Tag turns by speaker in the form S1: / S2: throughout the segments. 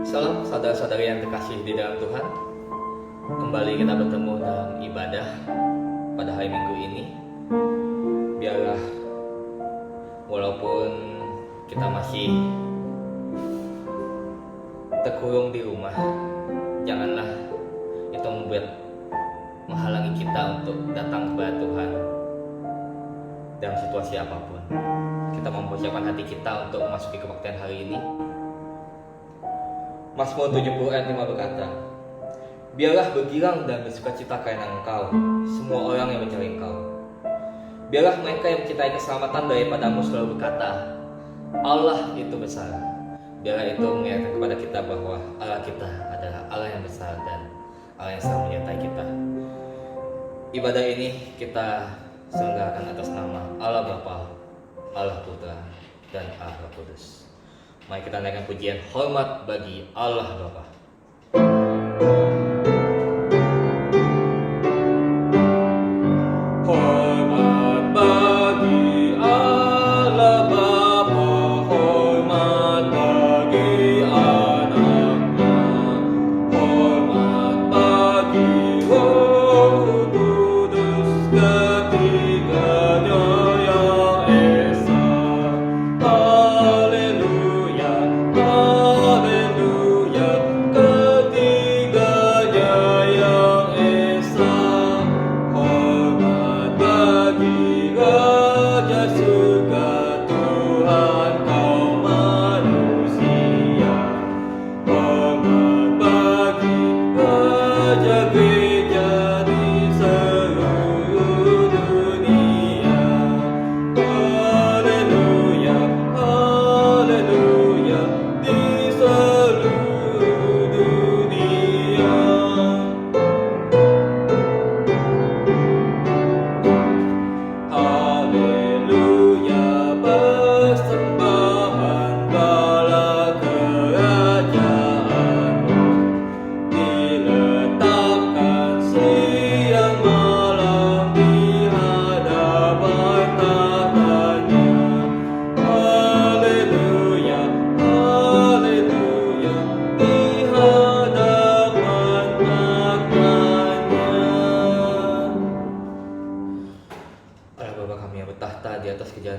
S1: Salam saudara-saudari yang terkasih di dalam Tuhan. Kembali kita bertemu dalam ibadah pada hari Minggu ini. Biarlah walaupun kita masih terkurung di rumah, janganlah itu menghalangi kita untuk datang kepada Tuhan dalam situasi apapun. Kita mempersiapkan hati kita untuk memasuki kebaktian hari ini. Mazmur 70 ayat 5 berkata, biarlah bergilang dan bersukacita karena Engkau, semua orang yang mencari Engkau. Biarlah mereka yang mencintai keselamatan daripadamu selalu berkata, Allah itu besar. Biarlah itu mengingatkan kepada kita bahwa Allah kita adalah Allah yang besar dan Allah yang selalu menyertai kita. Ibadah ini kita selenggarakan atas nama Allah Bapa, Allah Putra, dan Allah Roh Kudus. Mari kita naikkan pujian hormat bagi Allah Bapa.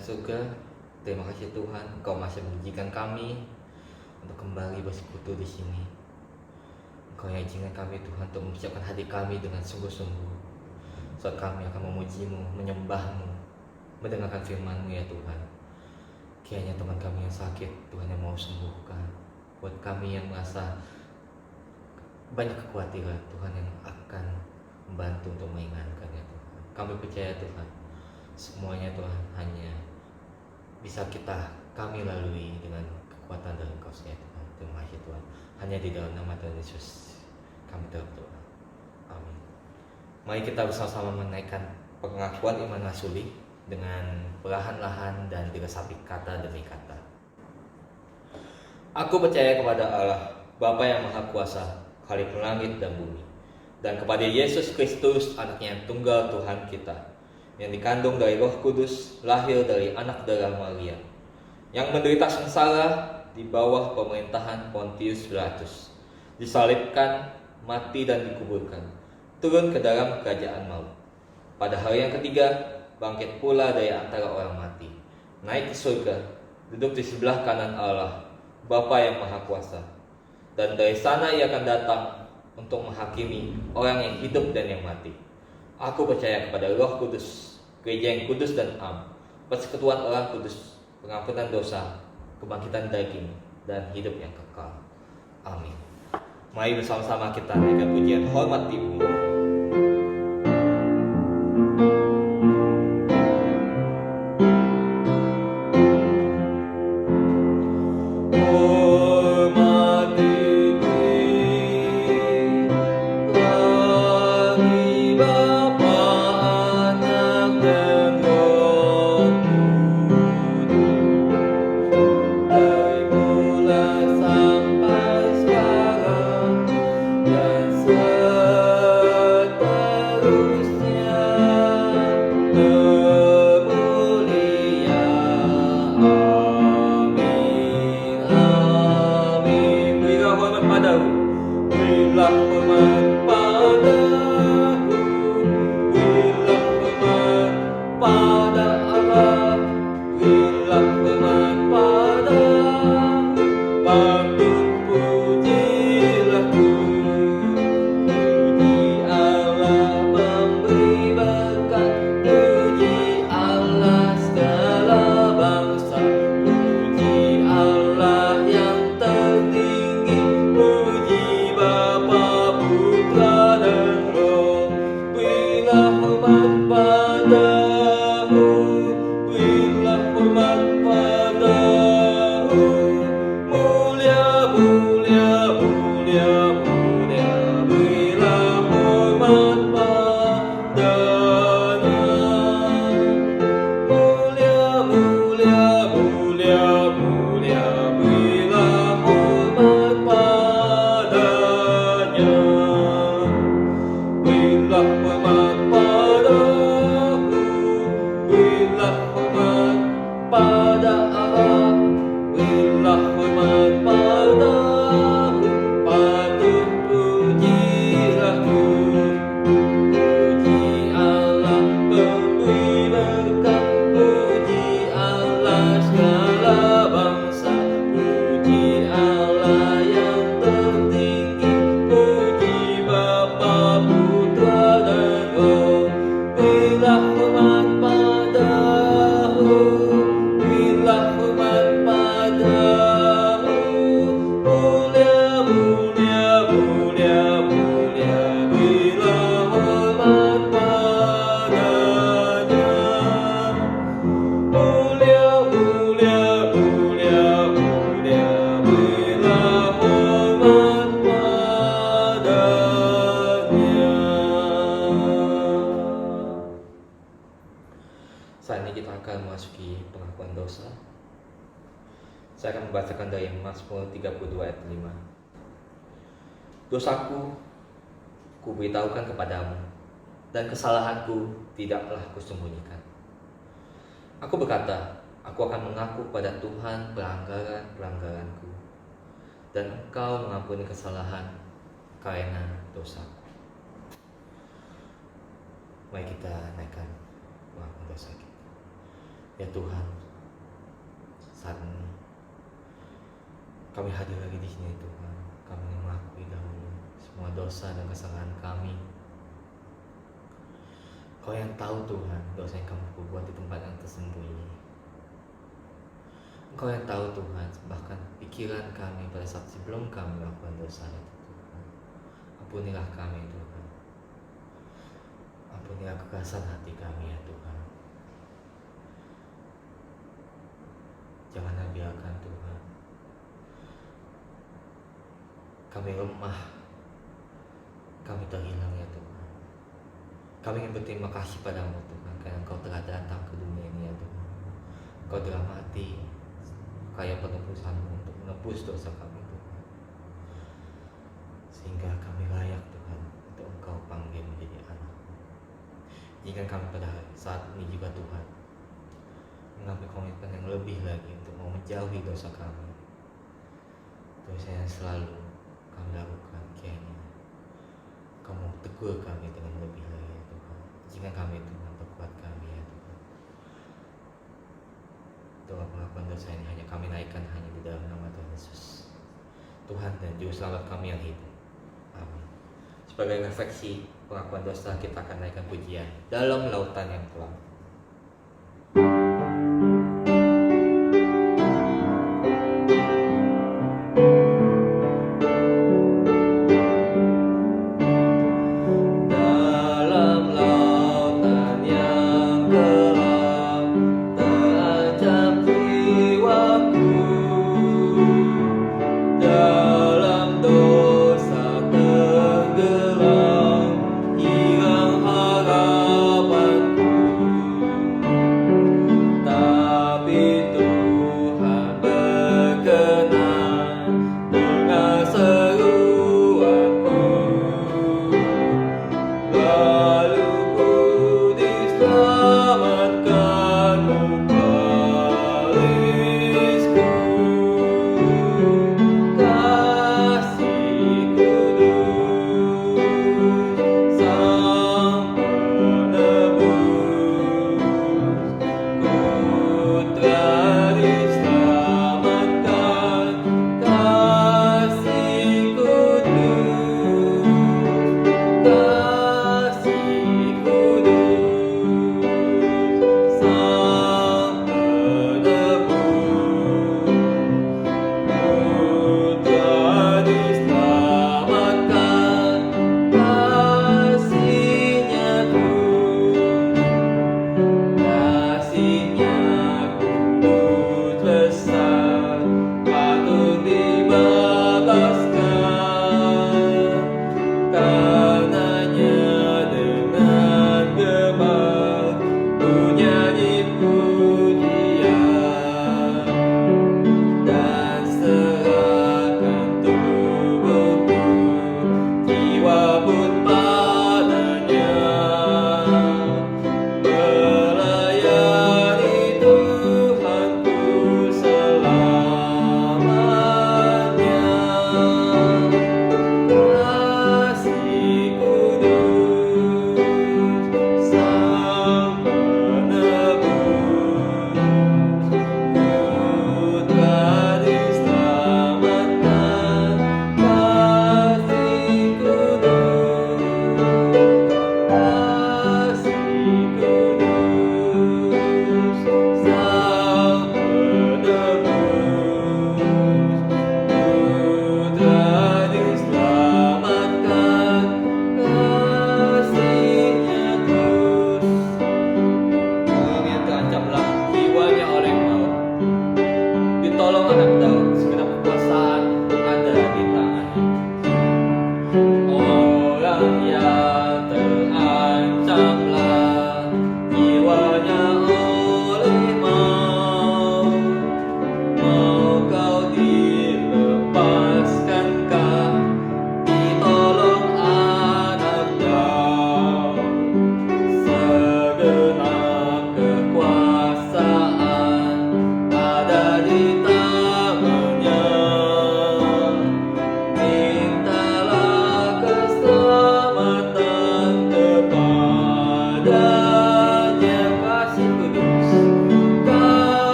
S1: Surga, terima kasih Tuhan, Engkau masih mengizinkan kami untuk kembali bersekutu di sini. Engkau yang izinkan kami Tuhan untuk mempersiapkan hati kami dengan sungguh-sungguh, saat kami akan memuji-Mu, menyembah-Mu, mendengarkan firman-Mu ya Tuhan. Kiranya teman kami yang sakit Tuhan yang mau sembuhkan, buat kami yang merasa banyak kekhawatiran Tuhan yang akan membantu untuk meringankan ya Tuhan. Kami percaya Tuhan, semuanya Tuhan hanya bisa kami lalui dengan kekuatan dari Engkau saja Tuhan. Terima kasih Tuhan. Hanya di dalam nama Tuhan Yesus kami berdoa. Amin. Mari kita bersama-sama menaikkan pengakuan iman rasuli dengan perlahan-lahan dan diresapi kata demi kata. Aku percaya kepada Allah, Bapa yang Maha Kuasa, Khalik langit dan bumi, dan kepada Yesus Kristus, Anaknya yang tunggal Tuhan kita, yang dikandung dari Roh Kudus, lahir dari anak darah Maria, yang menderita sengsara di bawah pemerintahan Pontius Pilatus, disalibkan, mati dan dikuburkan, turun ke dalam kerajaan maut. Pada hari yang ketiga, bangkit pula dari antara orang mati, naik ke surga, duduk di sebelah kanan Allah, Bapa yang Maha Kuasa, dan dari sana Ia akan datang untuk menghakimi orang yang hidup dan yang mati. Aku percaya kepada Roh Kudus, gereja yang kudus dan am, persekutuan orang kudus, pengampunan dosa, kebangkitan daging, dan hidup yang kekal. Amin. Mari bersama-sama kita naikkan pujian hormat di bumi.
S2: Dan
S1: berilah hormat padamu, berilah hormat pada Allah, berilah hormat pada patut pujilah ku. Puji Allah memberi berkat, puji Allah segala bangsa, puji Allah yang tertinggi, puji Bapa, Putra dan Roh. Berilah hormat padamu, berilah hormat padamu, mulia, mulia, mulia, mulia, berilah hormat padanya. Mulia, mulia, mulia, mulia, berilah hormat padanya. Berilah hormat padamu, berilah hormat pada Allah, berilah hormat padamu, patut pujilah ku. Puji Allah pemberi berkat, puji Allah segala bangsa, puji Allah yang tertinggi, puji Bapa, Putra dan Roh. Berilah hormat padamu, berilah hormat padamu, mulia, mulia, mulia, mulia, berilah hormat padanya. Mulia, mulia, mulia, mulia, berilah hormat padanya. Saat ini kita akan memasuki pengakuan dosa. Saya akan membacakan dari Mazmur 32 ayat 5. Dosaku kuberitahukan kepadamu, dan kesalahanku tidaklah kusembunyikan. Aku berkata, aku akan mengaku kepada Tuhan pelanggaran-pelanggaranku, dan Engkau mengampuni kesalahan karena dosaku. Mari kita naikkan pengakuan dosa kita. Ya Tuhan, saat ini kami hadir lagi di sini Tuhan. Kami mengakui dahulu semua dosa dan kesalahan kami. Kau yang tahu Tuhan dosa yang kami perbuat di tempat yang tersembunyi. Engkau yang tahu Tuhan bahkan pikiran kami pada saat sebelum kami melakukan dosa itu Tuhan. Ampunilah kami Tuhan. Ampunilah kekerasan hati kami ya Tuhan. Janganlah biarkan Tuhan kami lemah, kami terhilang ya Tuhan. Kami ingin berterima kasih padamu Tuhan, karena Engkau telah datang ke dunia ini ya Tuhan. Engkau telah mati kayak penebusanmu untuk menebus dosa kami Tuhan, sehingga kami layak Tuhan untuk Engkau panggil menjadi anak. Jika kami pada saat ini juga Tuhan mengambil komitmen yang lebih lagi untuk mau menjauhi dosa kami, dosa yang selalu kami lakukan, kiranya Kamu tegur kami dengan lebih lagi ya Tuhan. Jika kami Tuhan, perkuat kami ya Tuhan. Doa pengakuan dosa ini hanya kami naikkan hanya di dalam nama Tuhan Yesus, Tuhan dan Juru Selamat kami yang hidup. Amin. Sebagai refleksi pengakuan dosa, kita akan naikkan pujian Dalam Lautan yang Kelam. Hilang harapanku.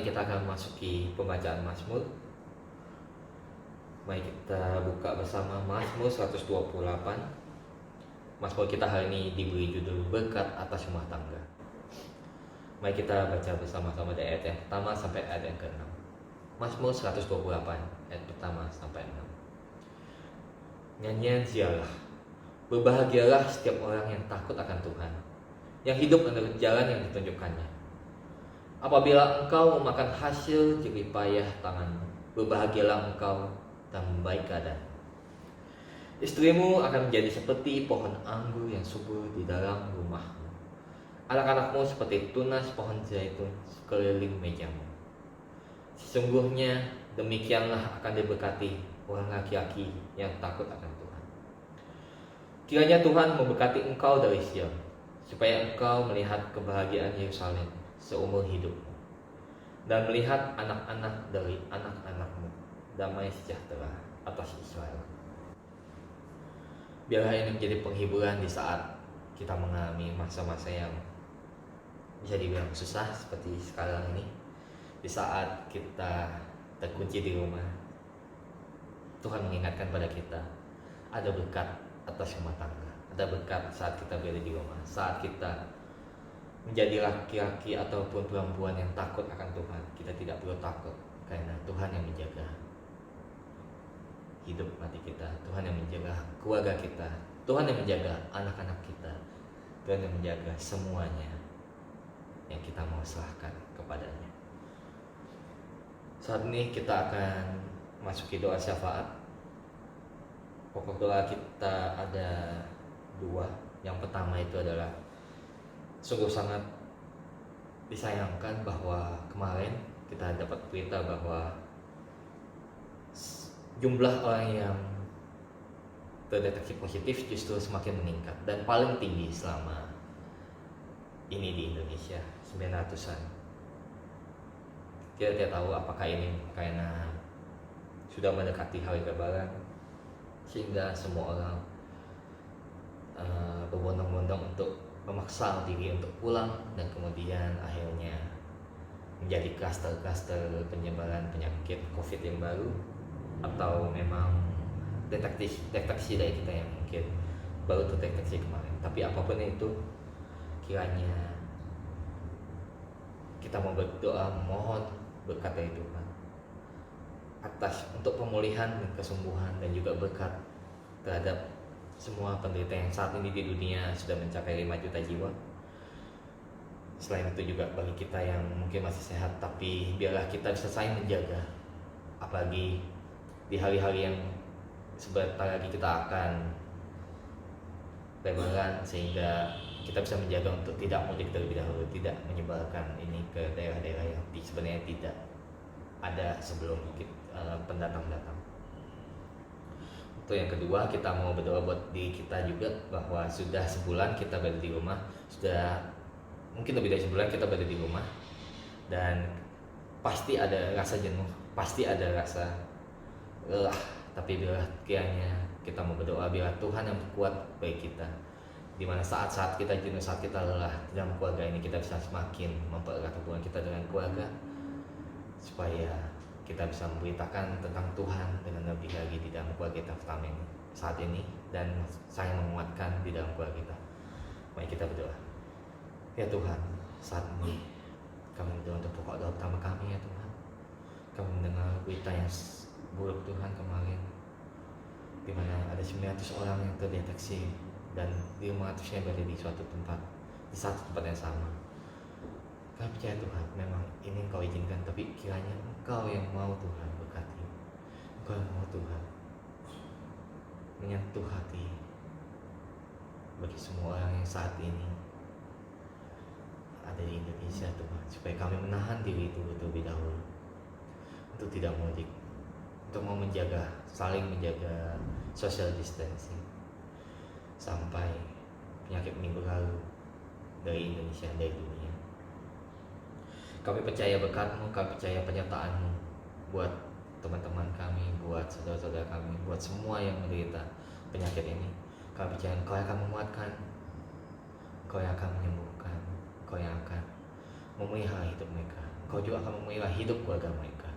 S1: ini kita akan memasuki pembacaan Mazmur. Mari kita buka bersama Mazmur 128. Mazmur kita hari ini diberi judul Berkat Atas Rumah Tangga. Mari kita baca bersama-sama dari ayat yang pertama sampai ayat yang ke-6. Mazmur 128 ayat pertama sampai 6. Nyanyian ziarah. Berbahagialah setiap orang yang takut akan Tuhan, yang hidup menurut jalan yang ditunjukkannya. Apabila engkau memakan hasil jerih payah tanganmu, berbahagialah engkau dan membaik keadaan. Istrimu akan menjadi seperti pohon anggur yang subur di dalam rumahmu. Anak-anakmu seperti tunas pohon zaitun sekeliling mejamu. Sesungguhnya demikianlah akan diberkati orang laki-laki yang takut akan Tuhan. Kiranya Tuhan memberkati engkau dari Sion, supaya engkau melihat kebahagiaan Yerusalem seumur hidupmu, dan melihat anak-anak dari anak-anakmu, damai sejahtera atas Israel. Biarlah ini menjadi penghiburan di saat kita mengalami masa-masa yang bisa dibilang susah seperti sekarang ini. Di saat kita terkunci di rumah, Tuhan mengingatkan pada kita ada berkat atas rumah tangga, ada berkat saat kita berada di rumah, saat kita menjadi laki-laki ataupun perempuan yang takut akan Tuhan. Kita tidak perlu takut, karena Tuhan yang menjaga hidup mati kita, Tuhan yang menjaga keluarga kita, Tuhan yang menjaga anak-anak kita, Tuhan yang menjaga semuanya yang kita mau serahkan kepadanya. Saat ini kita akan masuki doa syafaat. Pokok doa kita ada dua. Yang pertama itu adalah sungguh sangat disayangkan bahwa kemarin kita dapat berita bahwa jumlah orang yang terdeteksi positif justru semakin meningkat dan paling tinggi selama ini di Indonesia, 900-an. Kita tidak tahu apakah ini karena sudah mendekati hari Lebaran sehingga semua orang berbondong-bondong untuk memaksa diri untuk pulang, dan kemudian akhirnya menjadi klaster-klaster penyebaran penyakit COVID yang baru, atau memang deteksi dari kita yang mungkin baru terdeteksi kemarin. Tapi apapun itu, kiranya kita mau berdoa memohon berkat dari Tuhan atas untuk pemulihan dan kesembuhan, dan juga berkat terhadap semua penderita yang saat ini di dunia sudah mencapai 5 juta jiwa. Selain itu juga bagi kita yang mungkin masih sehat, tapi biarlah kita bisa saling menjaga, apalagi di hari-hari yang sebentar lagi kita akan Lebaran, sehingga kita bisa menjaga untuk tidak mudik terlebih dahulu, tidak menyebarkan ini ke daerah-daerah yang sebenarnya tidak ada sebelum pendatang-pendatang. Untuk yang kedua, kita mau berdoa buat diri kita juga, bahwa sudah sebulan kita berada di rumah, sudah mungkin lebih dari sebulan kita berada di rumah, dan pasti ada rasa jenuh, pasti ada rasa lelah. Tapi bila kiranya kita mau berdoa, biar Tuhan yang kuat bagi kita, dimana saat-saat kita jenuh, saat kita lelah dalam keluarga ini, kita bisa semakin mempererat hubungan kita dengan keluarga, supaya kita bisa memberitakan tentang Tuhan dengan lebih lagi di dalam keluarga kita pertama ini, saat ini, dan saling menguatkan di dalam keluarga kita. Mari kita berdoa. Ya Tuhan, saat ini kami berdoa untuk pokok doa pertama kami. Ya Tuhan, kami mendengar berita yang buruk Tuhan kemarin, di mana ada 900 orang yang terdeteksi, dan 500-nya berada di suatu tempat, di satu tempat yang sama. Kami percaya Tuhan, memang ini Engkau izinkan, tapi kiranya Engkau yang mau Tuhan berkati, Engkau yang mau Tuhan menyentuh hati bagi semua orang yang saat ini ada di Indonesia Tuhan, supaya kami menahan diri itu terlebih dahulu untuk tidak mudik, untuk mau menjaga, saling menjaga social distancing sampai penyakit minggu lalu dari Indonesia, dari dunia. Kami percaya berkat-Mu, kami percaya penyertaan-Mu buat teman-teman kami, buat saudara-saudara kami, buat semua yang menderita penyakit ini. Kami percaya Engkau yang akan menguatkan, Engkau yang akan menyembuhkan, Engkau yang akan memelihara hidup mereka, Engkau juga akan memilah hidup keluarga mereka.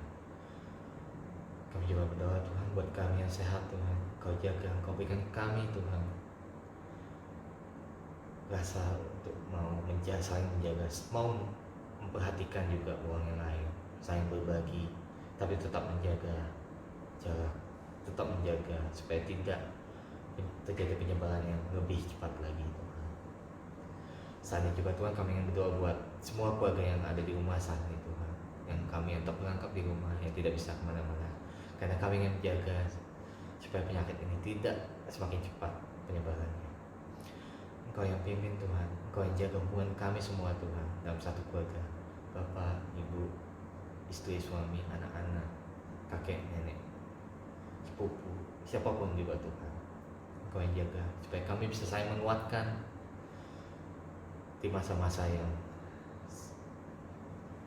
S1: Kami juga berdoa Tuhan buat kami yang sehat Tuhan, Engkau jaga, Engkau berikan kami Tuhan rasa untuk mau saling menjaga, mau memperhatikan juga orang yang lain, saling berbagi, tapi tetap menjaga jarak, tetap menjaga supaya tidak terjadi penyebaran yang lebih cepat lagi Tuhan. Saat ini juga Tuhan kami ingin berdoa buat semua keluarga yang ada di rumah saat ini Tuhan, yang kami tetap menangkap di rumah, yang tidak bisa kemana-mana, karena kami ingin menjaga supaya penyakit ini tidak semakin cepat penyebarannya. Engkau yang pimpin Tuhan, Engkau yang jaga hubungan kami semua Tuhan dalam satu keluarga, bapak, ibu, istri, suami, anak-anak, kakek, nenek, sepupu, siapapun juga Tuhan. Engkau yang jaga supaya kami bisa saling menguatkan di masa-masa yang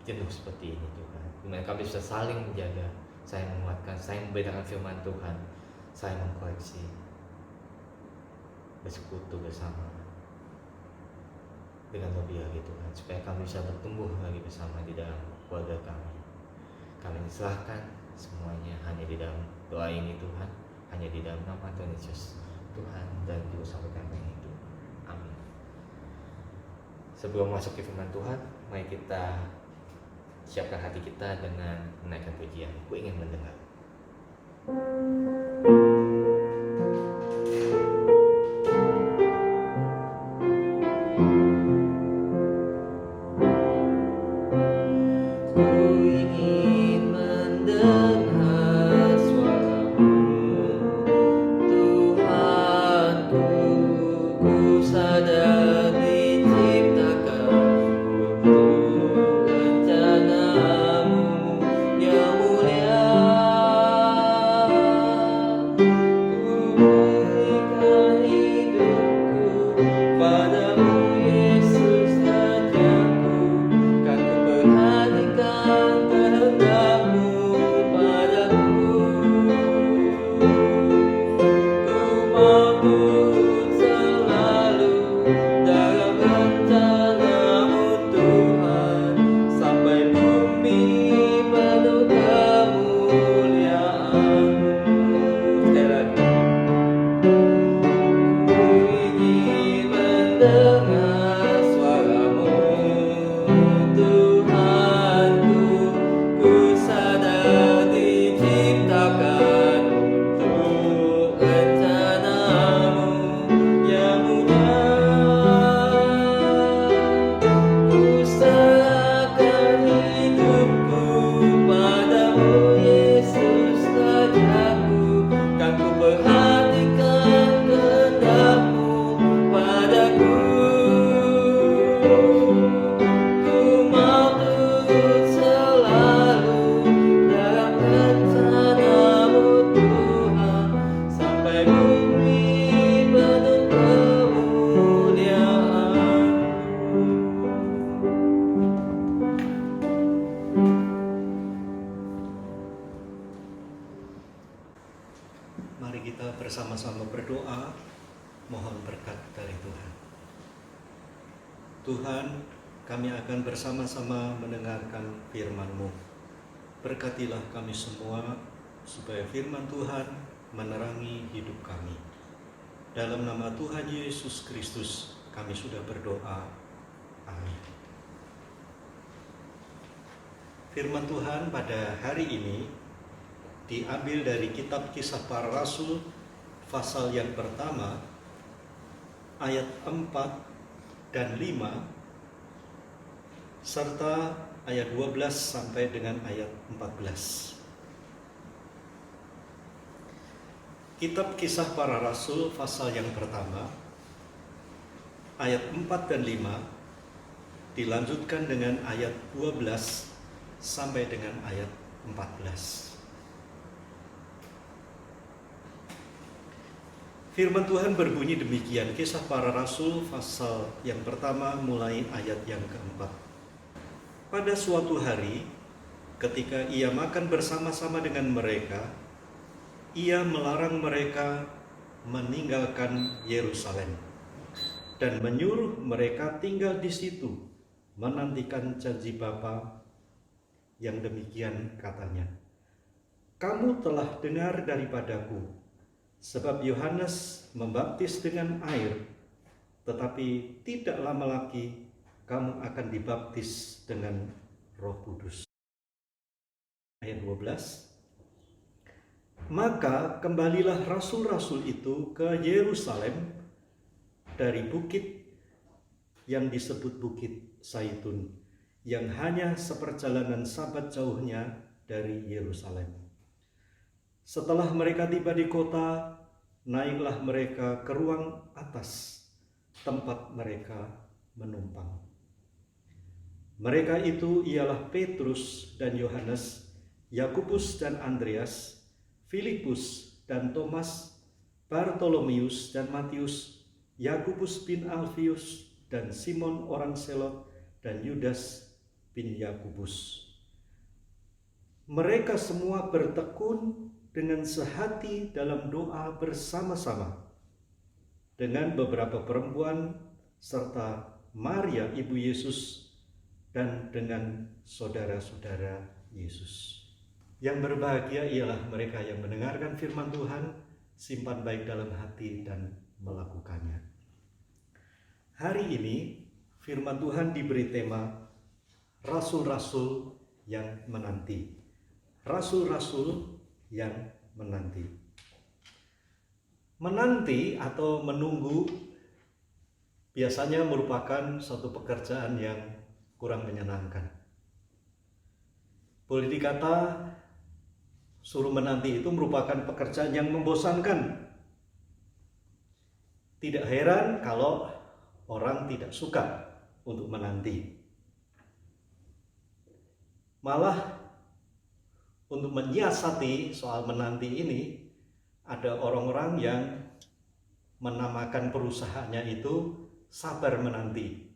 S1: jenuh seperti ini Tuhan, dimana kami bisa saling menjaga, saling menguatkan, saling membedakan firman Tuhan, saling mengkoreksi, bersekutu bersama dengan lebih lagi Tuhan, supaya kami bisa bertumbuh lagi bersama di dalam keluarga kami. Kami serahkan semuanya hanya di dalam doa ini Tuhan, hanya di dalam nama Tuhan Yesus Tuhan dan Juru Selamat kami hidup. Amin. Sebelum masuk ke firman Tuhan, mari kita siapkan hati kita dengan menaikkan pujian. Ku ingin mendengar.
S2: Bersama-sama berdoa, mohon berkat dari Tuhan. Tuhan, kami akan bersama-sama mendengarkan firman-Mu. Berkatilah kami semua, supaya firman Tuhan menerangi hidup kami. Dalam nama Tuhan Yesus Kristus, kami sudah berdoa. Amin. Firman Tuhan pada hari ini diambil dari kitab Kisah Para Rasul, pasal yang pertama, ayat 4 dan 5, serta ayat 12 sampai dengan ayat 14. Kitab Kisah Para Rasul, pasal yang pertama, ayat 4 dan 5, dilanjutkan dengan ayat 12 sampai dengan ayat 14. Firman Tuhan berbunyi demikian, Kisah Para Rasul pasal yang pertama mulai ayat yang keempat. Pada suatu hari, ketika ia makan bersama-sama dengan mereka, ia melarang mereka meninggalkan Yerusalem dan menyuruh mereka tinggal di situ, menantikan janji Bapa yang demikian katanya, "Kamu telah dengar daripadaku, sebab Yohanes membaptis dengan air, tetapi tidak lama lagi kamu akan dibaptis dengan Roh Kudus." Ayat 12. Maka kembalilah rasul-rasul itu ke Yerusalem dari bukit yang disebut Bukit Zaitun, yang hanya seperjalanan sabat jauhnya dari Yerusalem. Setelah mereka tiba di kota, naiklah mereka ke ruang atas, tempat mereka menumpang. Mereka itu ialah Petrus dan Yohanes, Yakobus dan Andreas, Filipus dan Thomas, Bartolomeus dan Matius, Yakobus bin Alfius dan Simon orang Selot, dan Yudas bin Yakobus. Mereka semua bertekun dengan sehati dalam doa bersama-sama dengan beberapa perempuan serta Maria ibu Yesus dan dengan saudara-saudara Yesus. Yang berbahagia ialah mereka yang mendengarkan firman Tuhan, simpan baik dalam hati dan melakukannya. Hari ini firman Tuhan diberi tema Rasul-Rasul yang menanti. Rasul-Rasul yang menanti. Menanti atau menunggu biasanya merupakan suatu pekerjaan yang kurang menyenangkan. Boleh dikata suruh menanti itu merupakan pekerjaan yang membosankan. Tidak heran kalau orang tidak suka untuk menanti. Malah untuk menyiasati soal menanti ini, ada orang-orang yang menamakan perusahaannya itu sabar menanti.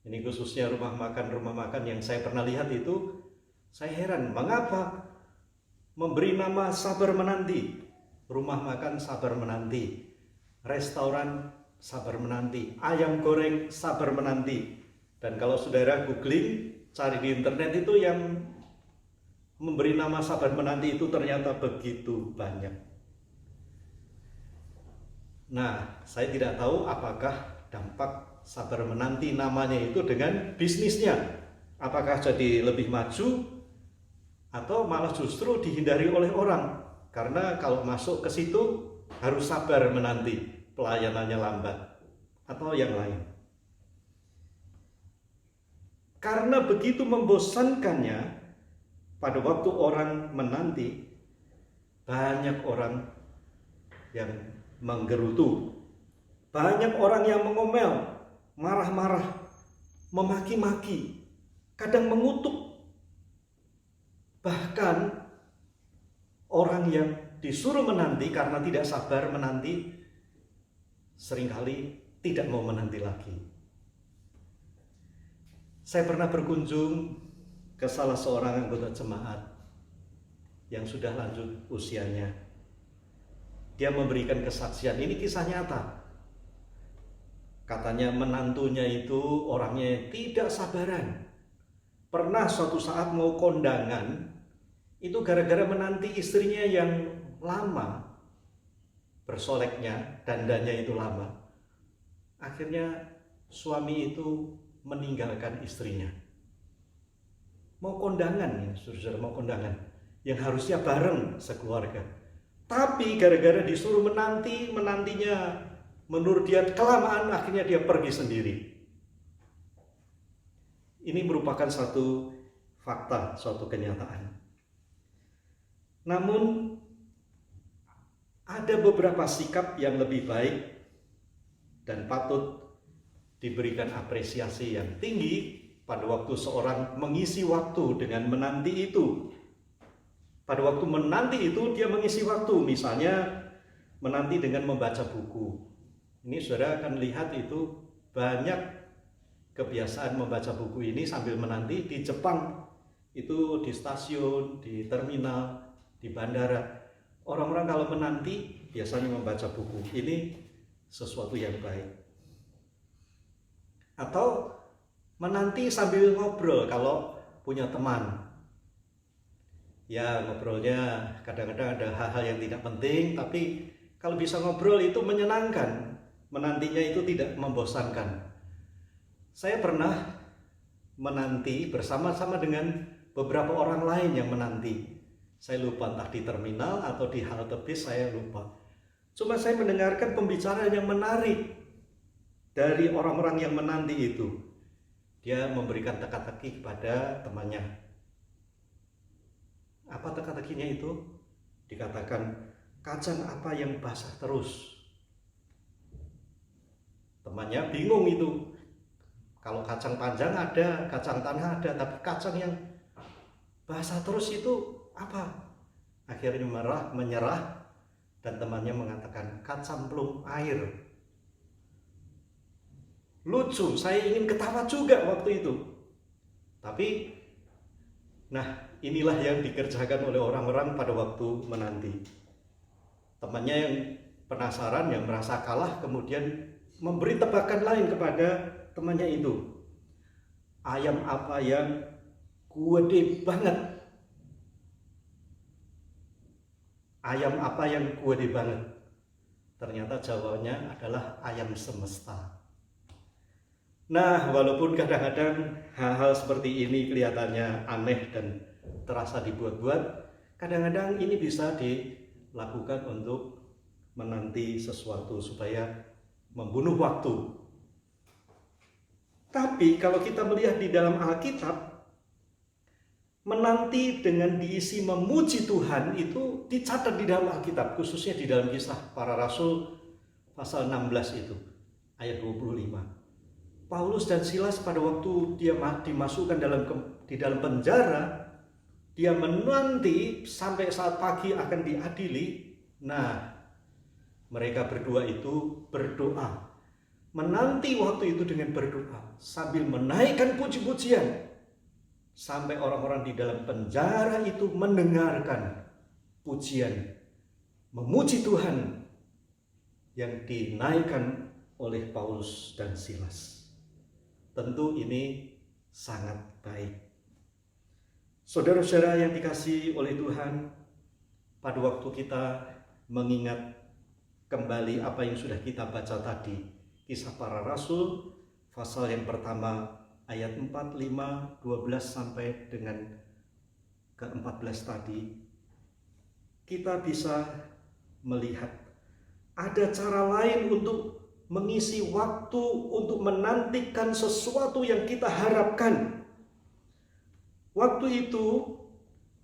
S2: Ini khususnya rumah makan yang saya pernah lihat itu, saya heran mengapa memberi nama sabar menanti. Rumah makan sabar menanti, restoran sabar menanti, ayam goreng sabar menanti. Dan kalau saudara googling, cari di internet itu yang memberi nama sabar menanti itu ternyata begitu banyak. Nah, saya tidak tahu apakah dampak sabar menanti namanya itu dengan bisnisnya. Apakah jadi lebih maju atau malah justru dihindari oleh orang. Karena kalau masuk ke situ harus sabar menanti, pelayanannya lambat, atau yang lain. Karena begitu membosankannya, pada waktu orang menanti, banyak orang yang menggerutu, banyak orang yang mengomel, marah-marah, memaki-maki, kadang mengutuk. Bahkan orang yang disuruh menanti karena tidak sabar menanti, seringkali tidak mau menanti lagi. Saya pernah berkunjung ke salah seorang anggota jemaat yang sudah lanjut usianya. Dia memberikan kesaksian, ini kisah nyata. Katanya menantunya itu orangnya tidak sabaran. Pernah suatu saat mau kondangan, itu gara-gara menanti istrinya yang lama, bersoleknya, dandanya itu lama. Akhirnya suami itu meninggalkan istrinya. Mau kondangan ya, saudara, mau kondangan yang harusnya bareng sekeluarga. Tapi gara-gara disuruh menanti, menantinya menurut dia kelamaan, akhirnya dia pergi sendiri. Ini merupakan satu fakta, suatu kenyataan. Namun ada beberapa sikap yang lebih baik dan patut diberikan apresiasi yang tinggi pada waktu seorang mengisi waktu dengan menanti itu. Pada waktu menanti itu dia mengisi waktu, misalnya menanti dengan membaca buku. Ini saudara akan lihat itu banyak kebiasaan membaca buku ini sambil menanti di Jepang. Itu di stasiun, di terminal, di bandara. Orang-orang kalau menanti biasanya membaca buku. Ini sesuatu yang baik. Atau menanti sambil ngobrol kalau punya teman. Ya, ngobrolnya kadang-kadang ada hal-hal yang tidak penting, tapi kalau bisa ngobrol itu menyenangkan, menantinya itu tidak membosankan. Saya pernah menanti bersama-sama dengan beberapa orang lain yang menanti. Saya lupa entah di terminal atau di halte bis, saya lupa. Cuma saya mendengarkan pembicaraan yang menarik dari orang-orang yang menanti itu. Dia memberikan teka-teki kepada temannya. Apa teka-tekinya itu? Dikatakan, kacang apa yang basah terus? Temannya bingung itu. Kalau kacang panjang ada, kacang tanah ada, tapi kacang yang basah terus itu apa? Akhirnya menyerah, dan temannya mengatakan, kacang belum air. Lucu, saya ingin ketawa juga waktu itu. Tapi, inilah yang dikerjakan oleh orang-orang pada waktu menanti. Temannya yang penasaran, yang merasa kalah, kemudian memberi tebakan lain kepada temannya itu. Ayam apa yang gede banget? Ayam apa yang gede banget? Ternyata jawabannya adalah ayam semesta. Nah, walaupun kadang-kadang hal-hal seperti ini kelihatannya aneh dan terasa dibuat-buat, kadang-kadang ini bisa dilakukan untuk menanti sesuatu supaya membunuh waktu. Tapi kalau kita melihat di dalam Alkitab, menanti dengan diisi memuji Tuhan itu dicatat di dalam Alkitab, khususnya di dalam Kisah Para Rasul pasal 16 itu, ayat 25. Paulus dan Silas pada waktu dia dimasukkan di dalam penjara, dia menanti sampai saat pagi akan diadili. Nah, mereka berdua itu berdoa, menanti waktu itu dengan berdoa sambil menaikkan puji-pujian, sampai orang-orang di dalam penjara itu mendengarkan pujian, memuji Tuhan yang dinaikkan oleh Paulus dan Silas. Tentu ini sangat baik. Saudara-saudara yang dikasihi oleh Tuhan, pada waktu kita mengingat kembali apa yang sudah kita baca tadi, Kisah Para Rasul pasal yang pertama ayat 4, 5, 12 sampai dengan ke-14 tadi, kita bisa melihat ada cara lain untuk mengisi waktu untuk menantikan sesuatu yang kita harapkan. Waktu itu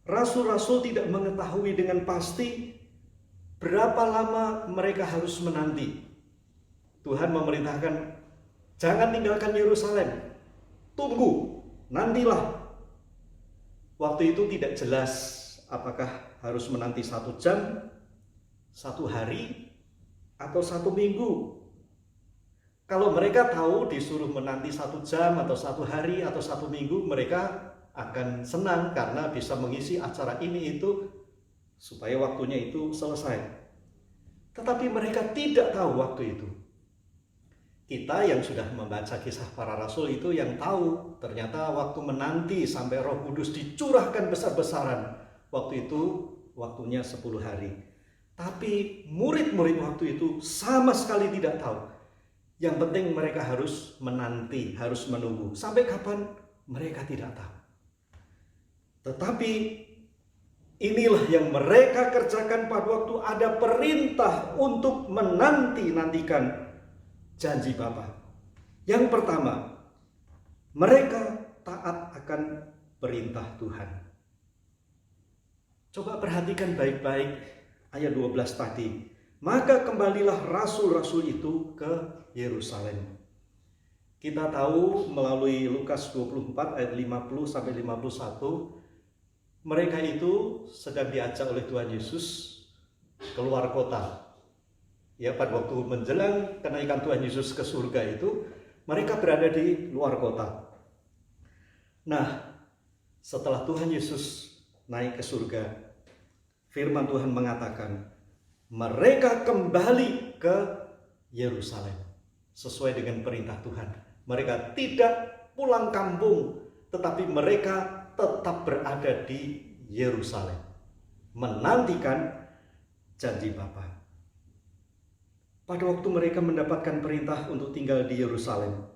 S2: rasul-rasul tidak mengetahui dengan pasti berapa lama mereka harus menanti. Tuhan memerintahkan, jangan tinggalkan Yerusalem, tunggu, nantilah. Waktu itu tidak jelas apakah harus menanti 1 jam, 1 hari, atau 1 minggu. Kalau mereka tahu disuruh menanti 1 jam atau 1 hari atau 1 minggu, mereka akan senang karena bisa mengisi acara ini itu supaya waktunya itu selesai. Tetapi mereka tidak tahu waktu itu. Kita yang sudah membaca Kisah Para Rasul itu yang tahu, ternyata waktu menanti sampai Roh Kudus dicurahkan besar-besaran, waktu itu waktunya 10 hari. Tapi murid-murid waktu itu sama sekali tidak tahu. Yang penting mereka harus menanti, harus menunggu. Sampai kapan mereka tidak tahu. Tetapi inilah yang mereka kerjakan pada waktu ada perintah untuk menanti-nantikan janji Bapa. Yang pertama, mereka taat akan perintah Tuhan. Coba perhatikan baik-baik ayat 12 tadi. Maka kembalilah rasul-rasul itu ke Yerusalem. Kita tahu melalui Lukas 24 ayat 50 sampai 51, mereka itu sedang diajak oleh Tuhan Yesus keluar kota. Ya, pada waktu menjelang kenaikan Tuhan Yesus ke surga itu, mereka berada di luar kota. Nah, setelah Tuhan Yesus naik ke surga, firman Tuhan mengatakan, mereka kembali ke Yerusalem sesuai dengan perintah Tuhan. Mereka tidak pulang kampung, tetapi mereka tetap berada di Yerusalem, menantikan janji Bapa. Pada waktu mereka mendapatkan perintah untuk tinggal di Yerusalem,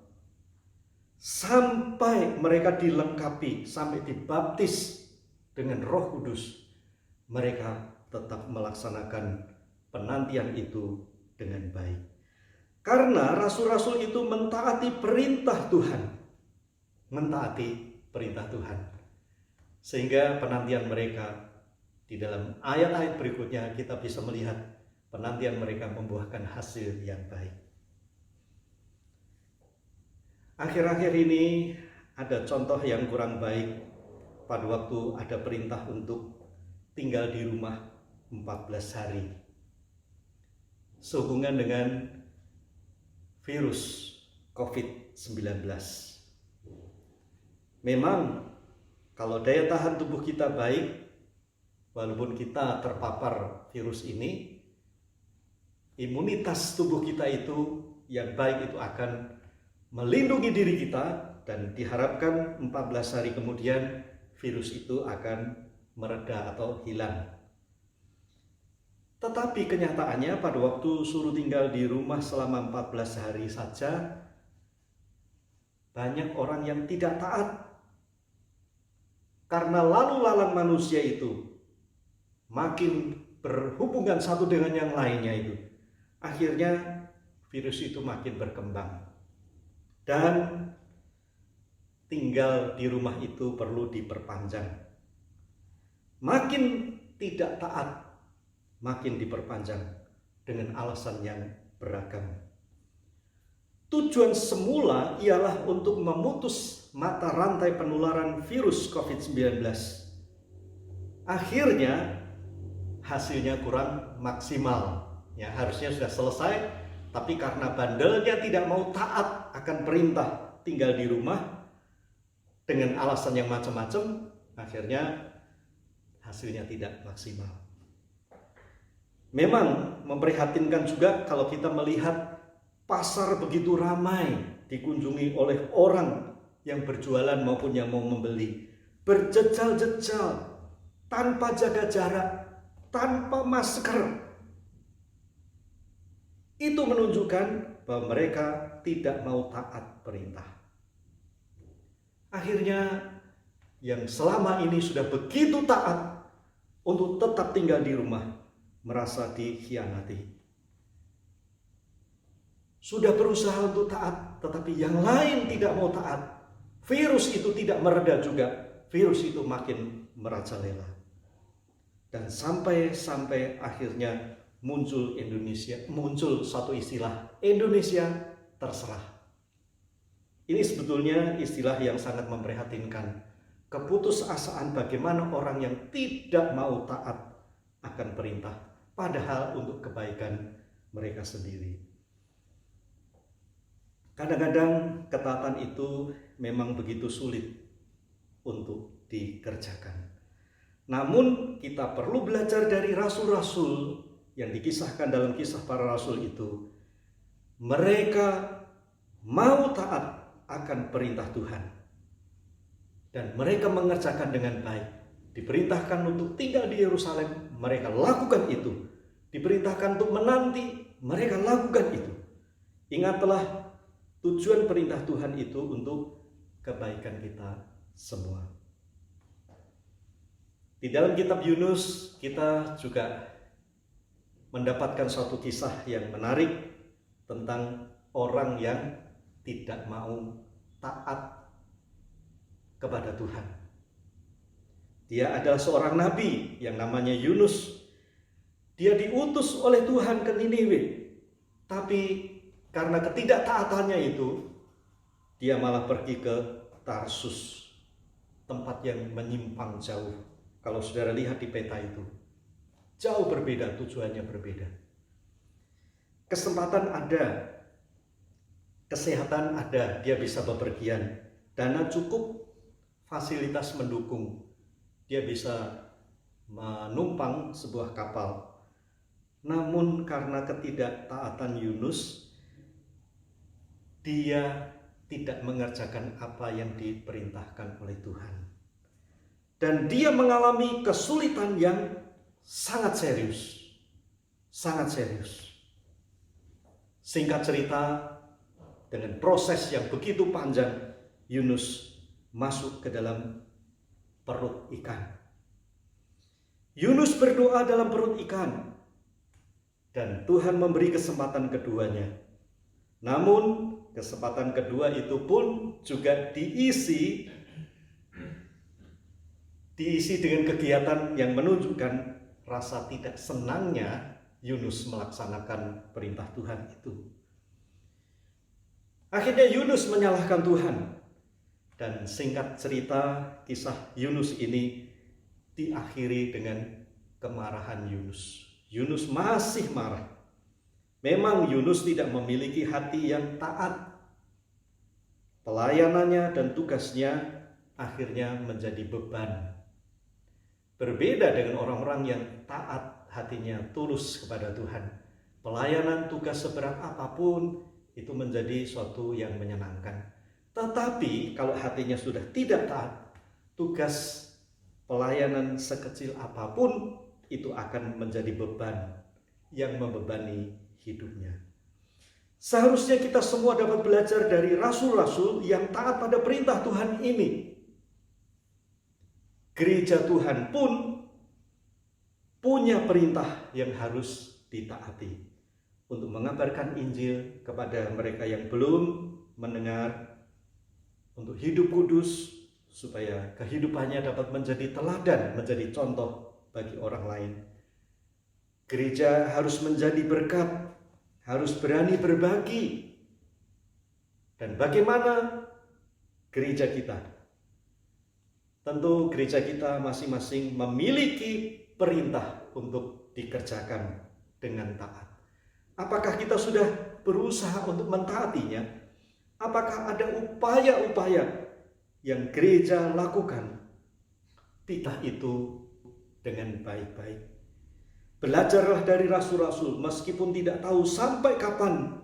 S2: sampai mereka dilengkapi, sampai dibaptis dengan Roh Kudus, mereka tetap melaksanakan penantian itu dengan baik. Karena rasul-rasul itu mentaati perintah Tuhan. Mentaati perintah Tuhan. Sehingga penantian mereka di dalam ayat-ayat berikutnya kita bisa melihat penantian mereka membuahkan hasil yang baik. Akhir-akhir ini ada contoh yang kurang baik pada waktu ada perintah untuk tinggal di rumah 14 hari. Sehubungan dengan virus COVID-19. Memang kalau daya tahan tubuh kita baik, walaupun kita terpapar virus ini, imunitas tubuh kita itu yang baik itu akan melindungi diri kita, dan diharapkan 14 hari kemudian virus itu akan mereda atau hilang. Tetapi kenyataannya pada waktu suruh tinggal di rumah selama 14 hari saja, banyak orang yang tidak taat. Karena lalu lalang manusia itu makin berhubungan satu dengan yang lainnya itu, akhirnya virus itu makin berkembang. Dan tinggal di rumah itu perlu diperpanjang. Makin tidak taat, makin diperpanjang dengan alasan yang beragam. Tujuan semula ialah untuk memutus mata rantai penularan virus COVID-19. Akhirnya hasilnya kurang maksimal. Ya, harusnya sudah selesai, tapi karena bandelnya tidak mau taat akan perintah tinggal di rumah dengan alasan yang macam-macam, akhirnya hasilnya tidak maksimal. Memang memprihatinkan juga kalau kita melihat pasar begitu ramai dikunjungi oleh orang yang berjualan maupun yang mau membeli, berjejal-jejal, tanpa jaga jarak, tanpa masker. Itu menunjukkan bahwa mereka tidak mau taat perintah. Akhirnya yang selama ini sudah begitu taat untuk tetap tinggal di rumah merasa dikhianati. Sudah berusaha untuk taat, tetapi yang lain tidak mau taat. Virus itu tidak mereda juga. Virus itu makin merajalela. Dan sampai akhirnya muncul satu istilah, Indonesia terserah. Ini sebetulnya istilah yang sangat memprihatinkan. Keputusasaan bagaimana orang yang tidak mau taat akan perintah, padahal untuk kebaikan mereka sendiri. Kadang-kadang ketaatan itu memang begitu sulit untuk dikerjakan. Namun kita perlu belajar dari rasul-rasul yang dikisahkan dalam kisah para rasul itu. Mereka mau taat akan perintah Tuhan. Dan mereka mengerjakan dengan baik. Diperintahkan untuk tinggal di Yerusalem, mereka lakukan itu. Diperintahkan untuk menanti, mereka lakukan itu. Ingatlah, tujuan perintah Tuhan itu untuk kebaikan kita semua. Di dalam kitab Yunus kita juga mendapatkan suatu kisah yang menarik tentang orang yang tidak mau taat kepada Tuhan. Dia adalah seorang nabi yang namanya Yunus. Dia diutus oleh Tuhan ke Niniwe. Tapi karena ketidaktaatannya itu, dia malah pergi ke Tarsus, tempat yang menyimpang jauh. Kalau saudara lihat di peta itu, jauh berbeda, tujuannya berbeda. Kesempatan ada, kesehatan ada, dia bisa bepergian, dana cukup, fasilitas mendukung, dia bisa menumpang sebuah kapal. Namun karena ketidaktaatan Yunus, dia tidak mengerjakan apa yang diperintahkan oleh Tuhan. dan dia mengalami kesulitan yang sangat serius. Sangat serius. Singkat cerita, dengan proses yang begitu panjang, Yunus masuk ke dalam perut ikan. Yunus berdoa dalam perut ikan, dan Tuhan memberi kesempatan keduanya. Namun, kesempatan kedua itu pun juga diisi dengan kegiatan yang menunjukkan rasa tidak senangnya Yunus melaksanakan perintah Tuhan itu. Akhirnya Yunus menyalahkan Tuhan. Dan singkat cerita, kisah Yunus ini diakhiri dengan kemarahan Yunus. Yunus masih marah. Memang Yunus tidak memiliki hati yang taat. Pelayanannya dan tugasnya akhirnya menjadi beban. Berbeda dengan orang-orang yang taat, hatinya tulus kepada Tuhan. Pelayanan, tugas seberat apapun itu menjadi suatu yang menyenangkan. Tetapi kalau hatinya sudah tidak taat, tugas pelayanan sekecil apapun itu akan menjadi beban yang membebani hidupnya. Seharusnya kita semua dapat belajar dari rasul-rasul yang taat pada perintah Tuhan ini. Gereja Tuhan pun punya perintah yang harus ditaati untuk mengabarkan Injil kepada mereka yang belum mendengar, untuk hidup kudus supaya kehidupannya dapat menjadi teladan, menjadi contoh bagi orang lain. Gereja harus menjadi berkat, harus berani berbagi. Dan bagaimana gereja kita? Tentu gereja kita masing-masing memiliki perintah untuk dikerjakan dengan taat. Apakah kita sudah berusaha untuk mentaatinya? Apakah ada upaya-upaya yang gereja lakukan? Pitah itu dengan baik-baik. Belajarlah dari rasul-rasul, meskipun tidak tahu sampai kapan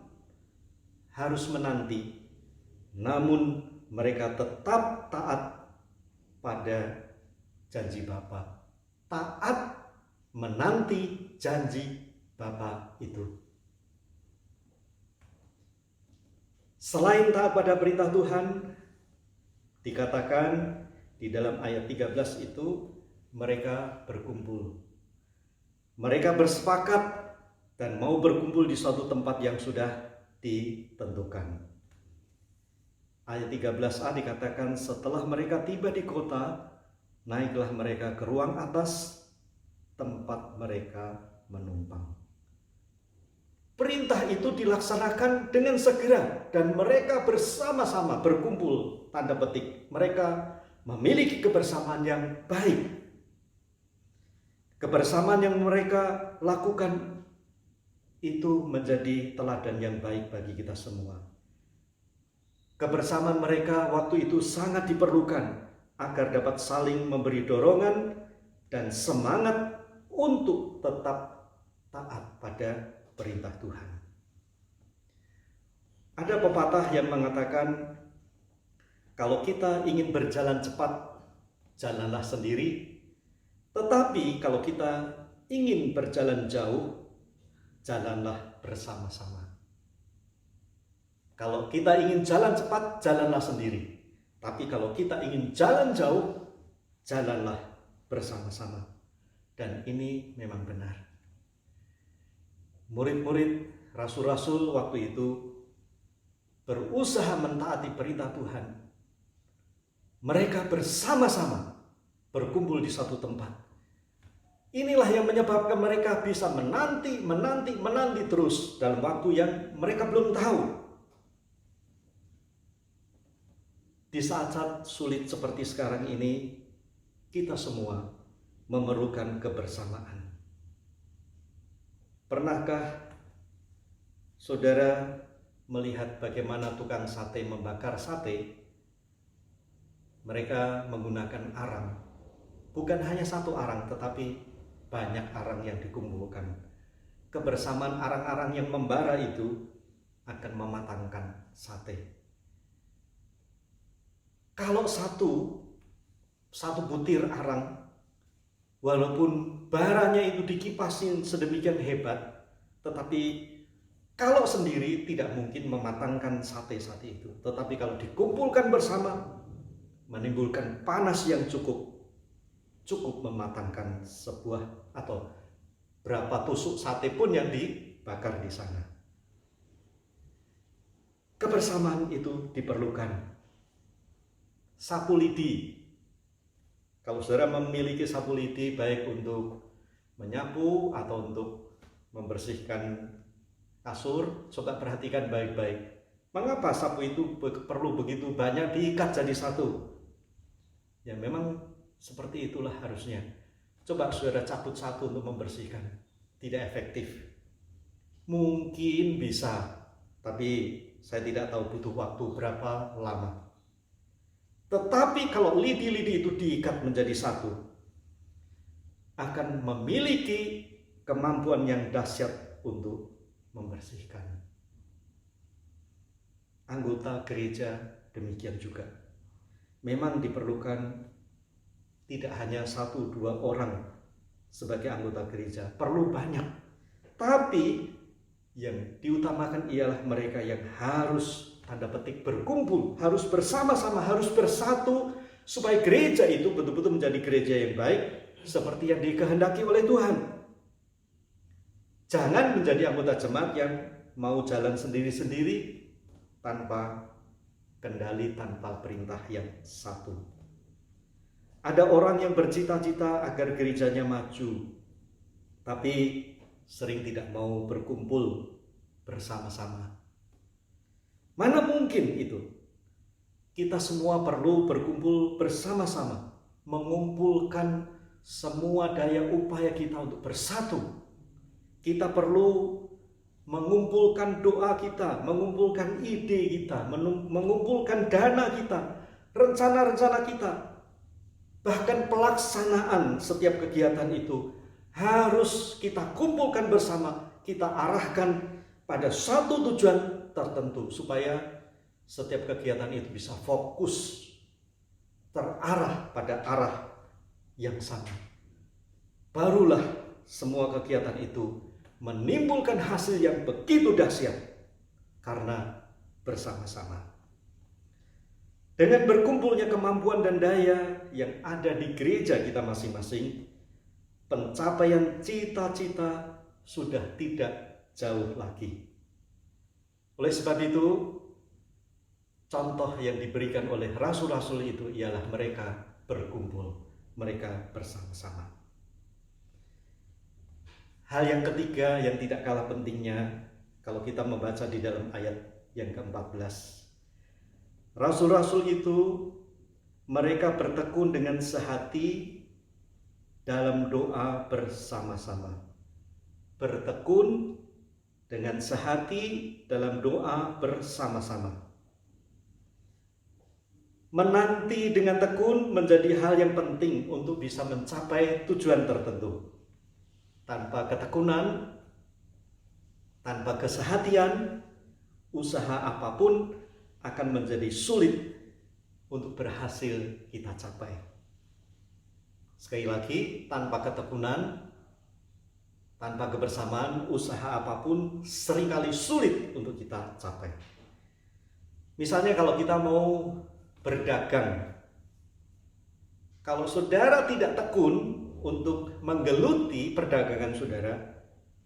S2: harus menanti, namun mereka tetap taat pada janji Bapa. Taat menanti janji Bapa itu. Selain taat pada perintah Tuhan, dikatakan di dalam ayat 13 itu mereka berkumpul. Mereka bersepakat dan mau berkumpul di suatu tempat yang sudah ditentukan. Ayat 13a dikatakan setelah mereka tiba di kota, naiklah mereka ke ruang atas tempat mereka menumpang. Perintah itu dilaksanakan dengan segera dan mereka bersama-sama berkumpul, tanda petik. Mereka memiliki kebersamaan yang baik. Kebersamaan yang mereka lakukan itu menjadi teladan yang baik bagi kita semua. Kebersamaan mereka waktu itu sangat diperlukan agar dapat saling memberi dorongan dan semangat untuk tetap taat pada perintah Tuhan. Ada pepatah yang mengatakan, kalau kita ingin berjalan cepat, jalanlah sendiri. Tetapi kalau kita ingin berjalan jauh, jalanlah bersama-sama. Kalau kita ingin jalan cepat, jalanlah sendiri. Tapi kalau kita ingin jalan jauh, jalanlah bersama-sama. Dan ini memang benar. Murid-murid rasul-rasul waktu itu berusaha mentaati perintah Tuhan. Mereka bersama-sama berkumpul di satu tempat. Inilah yang menyebabkan mereka bisa menanti terus dalam waktu yang mereka belum tahu. Di saat-saat sulit seperti sekarang ini, kita semua memerlukan kebersamaan. Pernahkah saudara melihat bagaimana tukang sate membakar sate? Mereka menggunakan arang. Bukan hanya satu arang, tetapi banyak arang yang dikumpulkan. Kebersamaan arang-arang yang membara itu akan mematangkan sate. Kalau satu satu butir arang, walaupun baranya itu dikipasin sedemikian hebat, tetapi kalau sendiri tidak mungkin mematangkan sate-sate itu. Tetapi kalau dikumpulkan bersama, menimbulkan panas yang cukup mematangkan sebuah atau berapa tusuk sate pun yang dibakar di sana. Kebersamaan itu diperlukan. Sapu lidi. Kalau saudara memiliki sapu lidi baik untuk menyapu atau untuk membersihkan kasur, coba perhatikan baik-baik. Mengapa sapu itu perlu begitu banyak diikat jadi satu? Ya memang seperti itulah harusnya. Coba saudara cabut satu untuk membersihkan, tidak efektif. Mungkin bisa, tapi saya tidak tahu butuh waktu berapa lama. Tetapi kalau lidi-lidi itu diikat menjadi satu, akan memiliki kemampuan yang dahsyat untuk membersihkan. Anggota gereja demikian juga. Memang diperlukan tidak hanya 1-2 orang sebagai anggota gereja, perlu banyak. Tapi yang diutamakan ialah mereka yang harus tanda petik berkumpul, harus bersama-sama, harus bersatu supaya gereja itu betul-betul menjadi gereja yang baik seperti yang dikehendaki oleh Tuhan. Jangan menjadi anggota jemaat yang mau jalan sendiri-sendiri tanpa kendali, tanpa perintah yang satu. Ada orang yang bercita-cita agar gerejanya maju, tapi sering tidak mau berkumpul bersama-sama. Mana mungkin itu? Kita semua perlu berkumpul bersama-sama, mengumpulkan semua daya upaya kita untuk bersatu. Kita perlu mengumpulkan doa kita, mengumpulkan ide kita, mengumpulkan dana kita, rencana-rencana kita. Bahkan pelaksanaan setiap kegiatan itu harus kita kumpulkan bersama, kita arahkan pada satu tujuan tertentu supaya setiap kegiatan itu bisa fokus, terarah pada arah yang sama. Barulah semua kegiatan itu menimbulkan hasil yang begitu dahsyat karena bersama-sama. Dengan berkumpulnya kemampuan dan daya yang ada di gereja kita masing-masing, pencapaian cita-cita sudah tidak jauh lagi. Oleh sebab itu, contoh yang diberikan oleh rasul-rasul itu ialah mereka berkumpul, mereka bersama-sama. Hal yang ketiga yang tidak kalah pentingnya, kalau kita membaca di dalam ayat yang ke-14, rasul-rasul itu mereka bertekun dengan sehati dalam doa bersama-sama. Bertekun dengan sehati dalam doa bersama-sama. Menanti dengan tekun menjadi hal yang penting untuk bisa mencapai tujuan tertentu. Tanpa ketekunan, tanpa kesehatian, usaha apapun akan menjadi sulit untuk berhasil kita capai. Sekali lagi, tanpa ketekunan, tanpa kebersamaan, usaha apapun seringkali sulit untuk kita capai. Misalnya kalau kita mau berdagang, kalau saudara tidak tekun untuk menggeluti perdagangan saudara,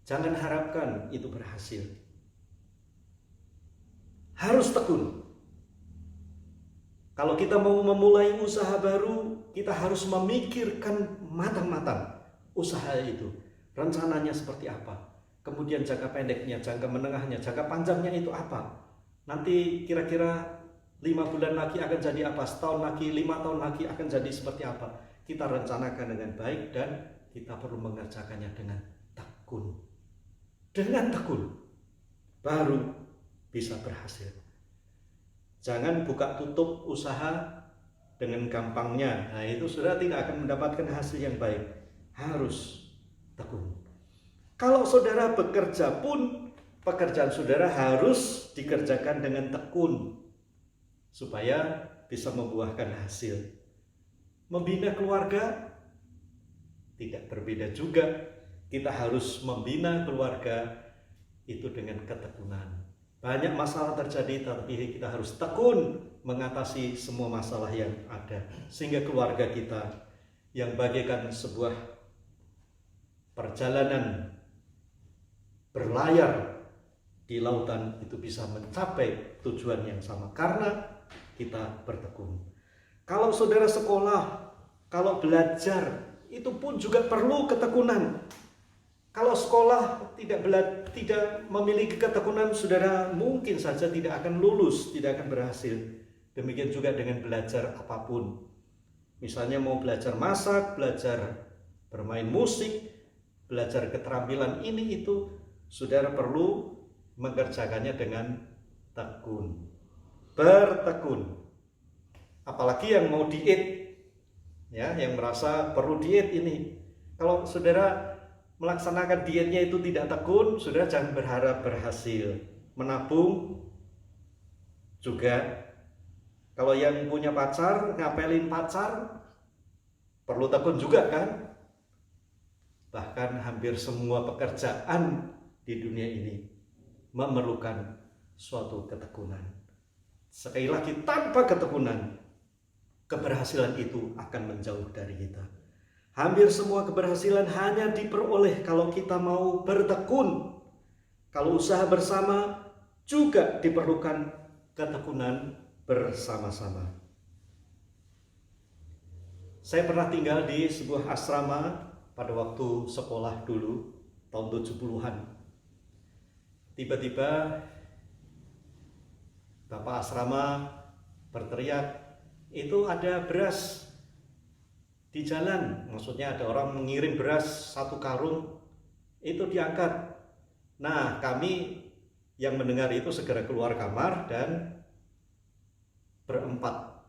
S2: jangan harapkan itu berhasil. Harus tekun. Kalau kita mau memulai usaha baru, kita harus memikirkan matang-matang usaha itu. Rencananya seperti apa? Kemudian jangka pendeknya, jangka menengahnya, jangka panjangnya itu apa? Nanti kira-kira 5 bulan lagi akan jadi apa? Setahun lagi, 5 tahun lagi akan jadi seperti apa? Kita rencanakan dengan baik dan kita perlu mengerjakannya dengan tekun. Dengan tekun baru bisa berhasil. Jangan buka tutup usaha dengan gampangnya. Nah, itu saudara tidak akan mendapatkan hasil yang baik. Harus tekun. Kalau saudara bekerja pun, pekerjaan saudara harus dikerjakan dengan tekun supaya bisa membuahkan hasil. Membina keluarga tidak berbeda juga. Kita harus membina keluarga itu dengan ketekunan. Banyak masalah terjadi, tapi kita harus tekun mengatasi semua masalah yang ada, sehingga keluarga kita yang bagaikan sebuah perjalanan berlayar di lautan itu bisa mencapai tujuan yang sama karena kita bertekun. Kalau saudara sekolah, kalau belajar, itu pun juga perlu ketekunan. Kalau sekolah tidak memiliki ketekunan, saudara mungkin saja tidak akan lulus, tidak akan berhasil. Demikian juga dengan belajar apapun. Misalnya mau belajar masak, belajar bermain musik, belajar keterampilan ini itu, saudara perlu mengerjakannya dengan tekun. Bertekun. Apalagi yang mau diet, ya, yang merasa perlu diet ini. Kalau saudara melaksanakan dietnya itu tidak tekun, saudara jangan berharap berhasil. Menabung juga. Kalau yang punya pacar, ngapelin pacar, perlu tekun juga kan? Bahkan hampir semua pekerjaan di dunia ini memerlukan suatu ketekunan. Sekali lagi, tanpa ketekunan, keberhasilan itu akan menjauh dari kita. Hampir semua keberhasilan hanya diperoleh kalau kita mau bertekun. Kalau usaha bersama juga diperlukan ketekunan bersama-sama. Saya pernah tinggal di sebuah asrama pada waktu sekolah dulu, tahun 70-an. Tiba-tiba bapak asrama berteriak, itu ada beras di jalan. Maksudnya ada orang mengirim beras 1 karung, itu diangkat. Nah, kami yang mendengar itu segera keluar kamar dan berempat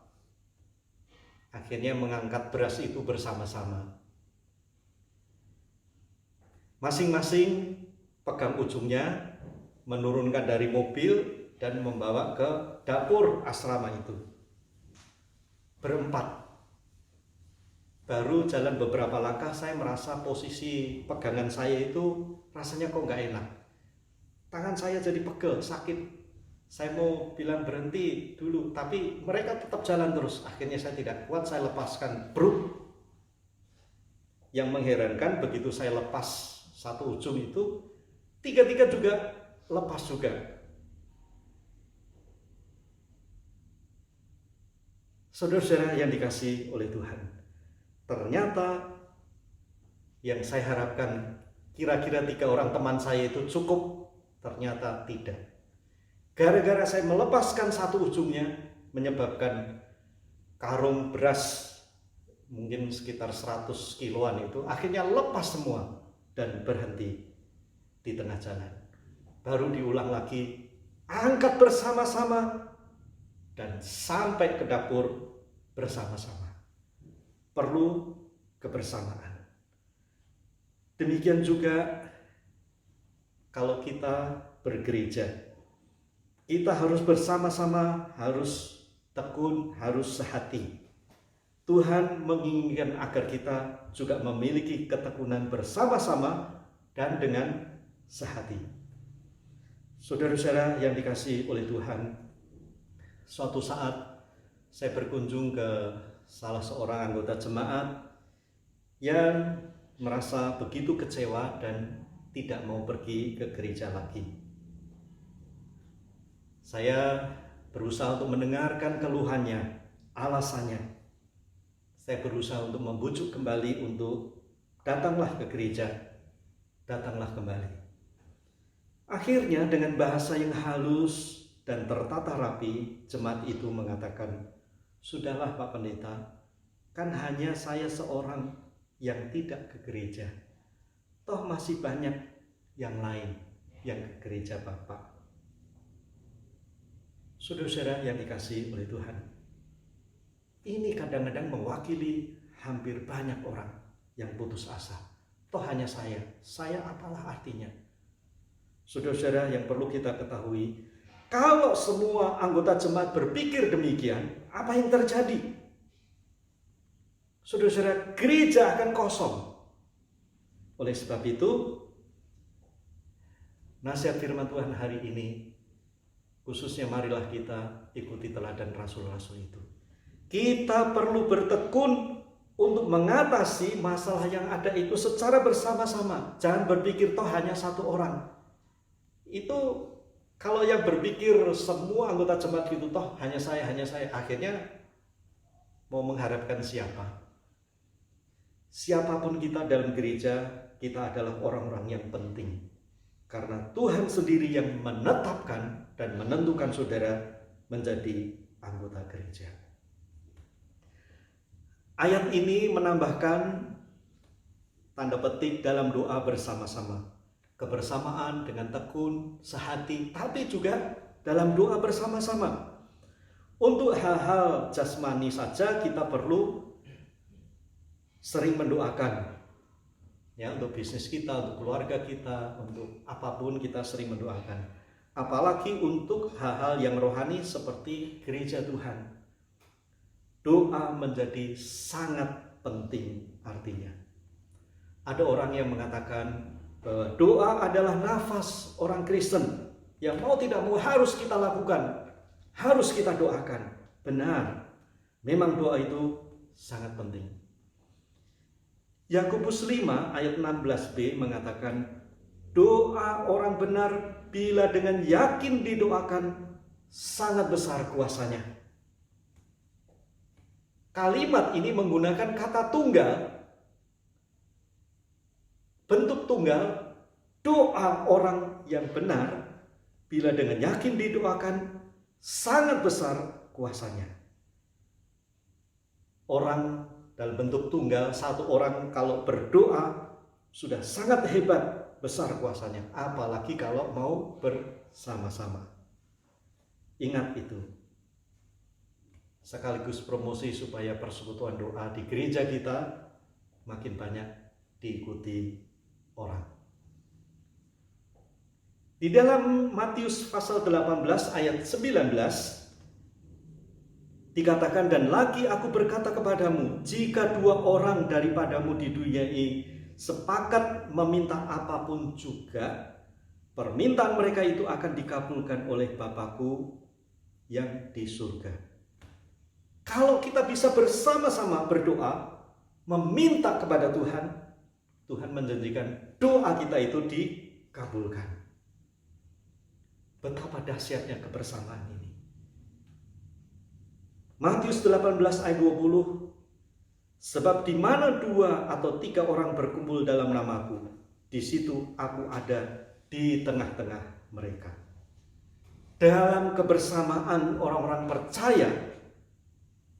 S2: akhirnya mengangkat beras itu bersama-sama. Masing-masing pegang ujungnya, menurunkan dari mobil dan membawa ke dapur asrama itu. Berempat. Baru jalan beberapa langkah, saya merasa posisi pegangan saya itu rasanya kok nggak enak. Tangan saya jadi pegel, sakit. Saya mau bilang berhenti dulu, tapi mereka tetap jalan terus. Akhirnya saya tidak kuat, saya lepaskan bruk. Yang mengherankan, begitu saya lepas satu ujung itu, tiga-tiga juga lepas juga. Saudara-saudara yang dikasihi oleh Tuhan, ternyata yang saya harapkan kira-kira 3 orang teman saya itu cukup, ternyata tidak. Gara-gara saya melepaskan satu ujungnya, menyebabkan karung beras mungkin sekitar 100 kiloan itu akhirnya lepas semua dan berhenti di tengah jalan. Baru diulang lagi, angkat bersama-sama dan sampai ke dapur bersama-sama. Perlu kebersamaan. Demikian juga kalau kita bergereja. Kita harus bersama-sama, harus tekun, harus sehati. Tuhan menginginkan agar kita juga memiliki ketekunan bersama-sama dan dengan sehati. Saudara-saudara yang dikasihi oleh Tuhan, suatu saat saya berkunjung ke salah seorang anggota jemaat yang merasa begitu kecewa dan tidak mau pergi ke gereja lagi. Saya berusaha untuk mendengarkan keluhannya, alasannya. Saya berusaha untuk membujuk kembali untuk datanglah ke gereja, datanglah kembali. Akhirnya dengan bahasa yang halus dan tertata rapi, jemaat itu mengatakan, "Sudahlah Pak Pendeta, kan hanya saya seorang yang tidak ke gereja. Toh masih banyak yang lain yang ke gereja Bapak." Saudara-saudara yang dikasihi oleh Tuhan, ini kadang-kadang mewakili hampir banyak orang yang putus asa. Toh hanya saya apalah artinya? Saudara-saudara yang perlu kita ketahui, kalau semua anggota jemaat berpikir demikian, apa yang terjadi? saudara-saudara, gereja akan kosong. Oleh sebab itu, nasihat firman Tuhan hari ini, khususnya marilah kita ikuti teladan rasul-rasul itu. Kita perlu bertekun untuk mengatasi masalah yang ada itu secara bersama-sama. Jangan berpikir toh hanya satu orang. Itu kalau yang berpikir semua anggota jemaat itu toh hanya saya, akhirnya mau mengharapkan siapa? Siapapun kita dalam gereja, kita adalah orang-orang yang penting. Karena Tuhan sendiri yang menetapkan dan menentukan saudara menjadi anggota gereja. Ayat ini menambahkan tanda petik dalam doa bersama-sama. Kebersamaan dengan tekun, sehati, tapi juga dalam doa bersama-sama. Untuk hal-hal jasmani saja kita perlu sering mendoakan. Ya, untuk bisnis kita, untuk keluarga kita, untuk apapun kita sering mendoakan. Apalagi untuk hal-hal yang rohani seperti gereja Tuhan. Doa menjadi sangat penting artinya. Ada orang yang mengatakan bahwa doa adalah nafas orang Kristen. Yang mau tidak mau harus kita lakukan. Harus kita doakan. Benar. Memang doa itu sangat penting. Yakobus 5 ayat 16b mengatakan, doa orang benar bila dengan yakin didoakan sangat besar kuasanya. Kalimat ini menggunakan kata tunggal, bentuk tunggal. Doa orang yang benar bila dengan yakin didoakan sangat besar kuasanya. Orang dalam bentuk tunggal, satu orang kalau berdoa sudah sangat hebat, besar kuasanya. Apalagi kalau mau bersama-sama. Ingat itu. Sekaligus promosi supaya persekutuan doa di gereja kita makin banyak diikuti orang. Di dalam Matius pasal 18 ayat 19 dikatakan, dan lagi aku berkata kepadamu, jika dua orang daripadamu di dunia ini sepakat meminta apapun juga, permintaan mereka itu akan dikabulkan oleh Bapakku yang di surga. Kalau kita bisa bersama-sama berdoa, meminta kepada Tuhan, Tuhan menjanjikan doa kita itu dikabulkan. Betapa dahsyatnya kebersamaan ini. Matius 18 ayat 20, sebab di mana dua atau tiga orang berkumpul dalam namaku, di situ aku ada di tengah-tengah mereka. Dalam kebersamaan orang-orang percaya,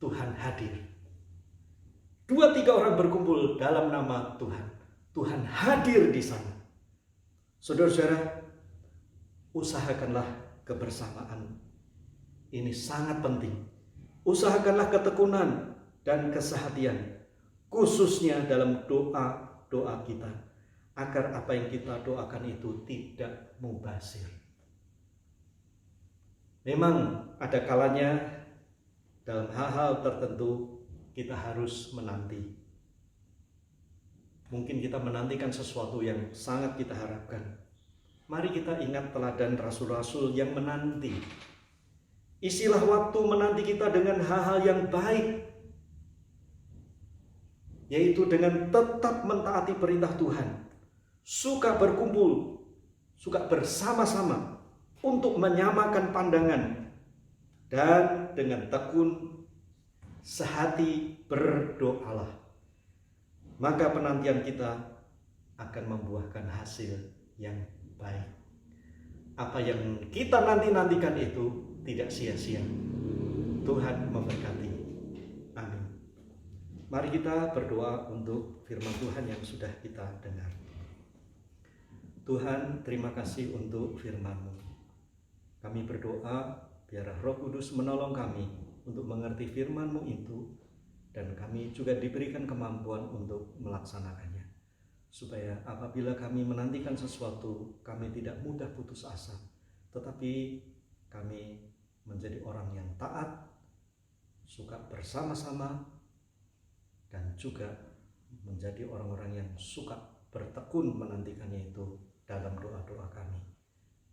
S2: Tuhan hadir. Dua tiga orang berkumpul dalam nama Tuhan. Tuhan hadir di sana. Saudara-saudara, usahakanlah kebersamaan. Ini sangat penting. Usahakanlah ketekunan dan kesehatian, khususnya dalam doa kita, agar apa yang kita doakan itu tidak mubazir. Memang ada kalanya dalam hal-hal tertentu kita harus menanti. Mungkin kita menantikan sesuatu yang sangat kita harapkan. Mari kita ingat teladan rasul-rasul yang menanti. Isilah waktu menanti kita dengan hal-hal yang baik, yaitu dengan tetap mentaati perintah Tuhan, suka berkumpul, suka bersama-sama untuk menyamakan pandangan, dan dengan tekun sehati berdoalah. Maka penantian kita akan membuahkan hasil yang baik. Apa yang kita nantikan itu tidak sia-sia. Tuhan memberkati. Amin. Mari kita berdoa untuk firman Tuhan yang sudah kita dengar. Tuhan, terima kasih untuk firman-Mu. Kami berdoa biarlah Roh Kudus menolong kami untuk mengerti firman-Mu itu, dan kami juga diberikan kemampuan untuk melaksanakannya. Supaya apabila kami menantikan sesuatu, kami tidak mudah putus asa, tetapi kami menjadi orang yang taat, suka bersama-sama, dan juga menjadi orang-orang yang suka bertekun menantikannya itu dalam doa-doa kami.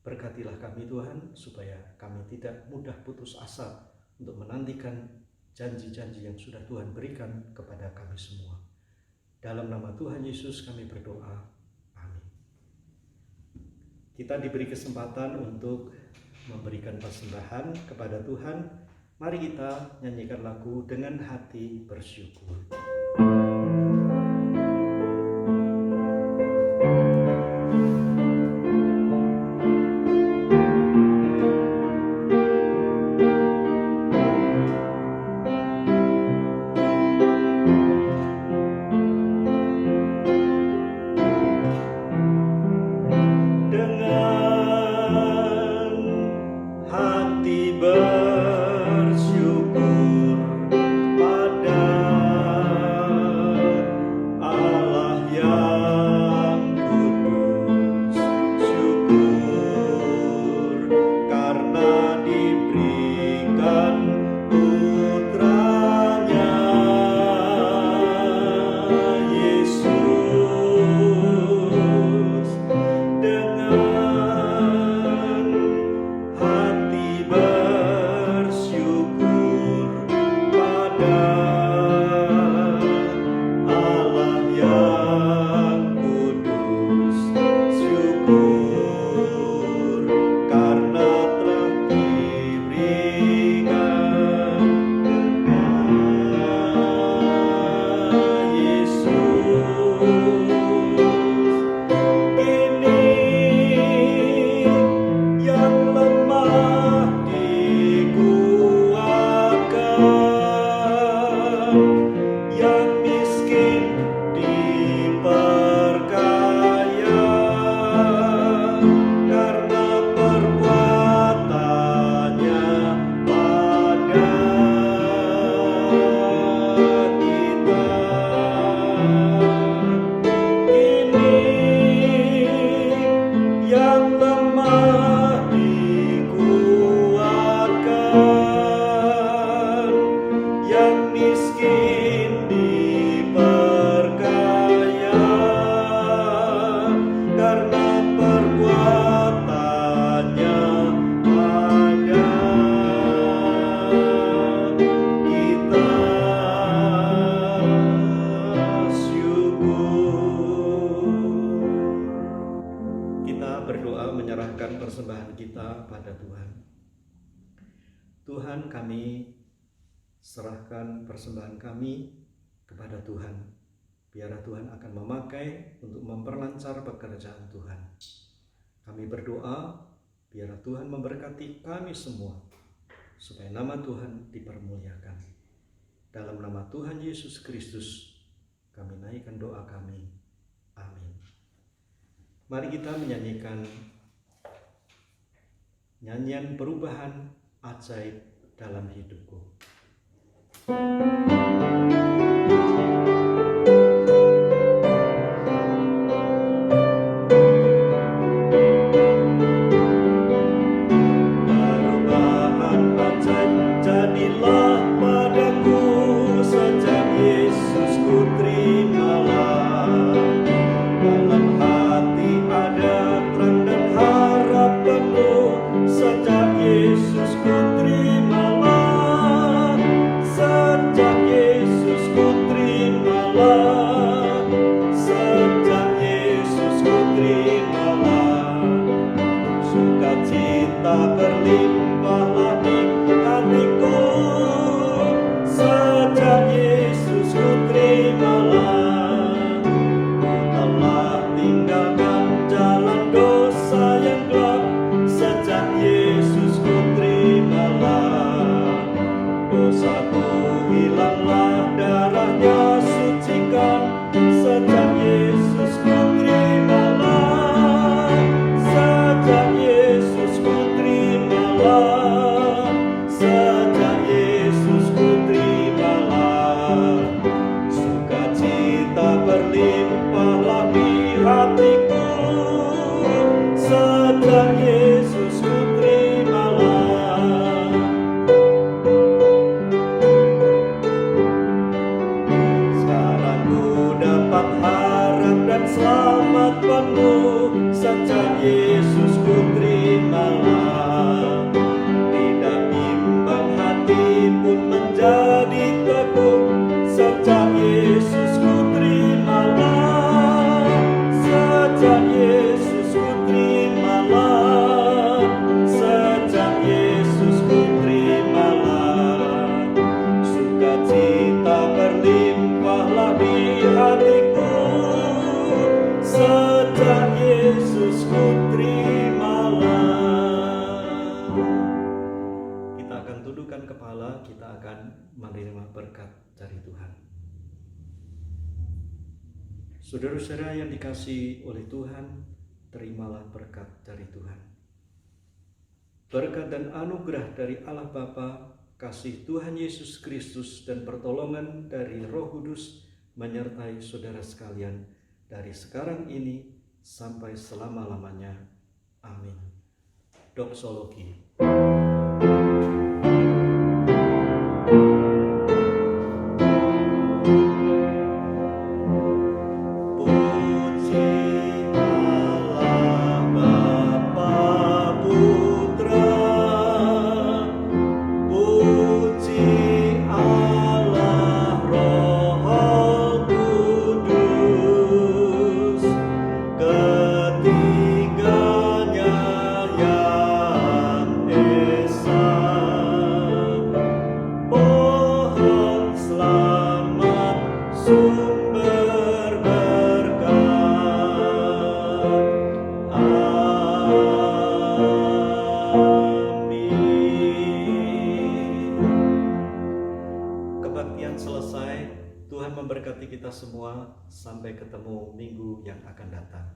S2: Berkatilah kami Tuhan, supaya kami tidak mudah putus asa untuk menantikan janji-janji yang sudah Tuhan berikan kepada kami semua. Dalam nama Tuhan Yesus kami berdoa. Amin. Kita diberi kesempatan untuk memberikan persembahan kepada Tuhan. Mari kita nyanyikan lagu dengan hati bersyukur. Persembahan kita pada Tuhan. Tuhan, kami serahkan persembahan kami kepada Tuhan. Biarlah Tuhan akan memakai untuk memperlancar pekerjaan Tuhan. Kami berdoa, biarlah Tuhan memberkati kami semua, supaya nama Tuhan dipermuliakan. Dalam nama Tuhan Yesus Kristus, kami naikkan doa kami. Amin. Mari kita menyanyikan nyanyian perubahan ajaib dalam hidupku. Perubahan ajaib jadilah padaku, sejak Yesus ku terimalah. Dalam hati ada terang dan harap penuh, sejak Yesus ku terimalah. Sejak Yesus ku terimalah. Sejak Yesus ku terimalah. Sukacita berlimpahlah di hatiku, sejak Yesus ku terimalah. kita akan menerima berkat dari Tuhan. Saudara-saudara yang dikasihi oleh Tuhan, terimalah berkat dari Tuhan. Berkat dan anugerah dari Allah Bapa, kasih Tuhan Yesus Kristus, dan pertolongan dari Roh Kudus menyertai saudara sekalian dari sekarang ini sampai selama-lamanya. Amin. Doksologi. Sumber berkat. Amin. Kebaktian selesai. Tuhan memberkati kita semua. Sampai ketemu minggu yang akan datang.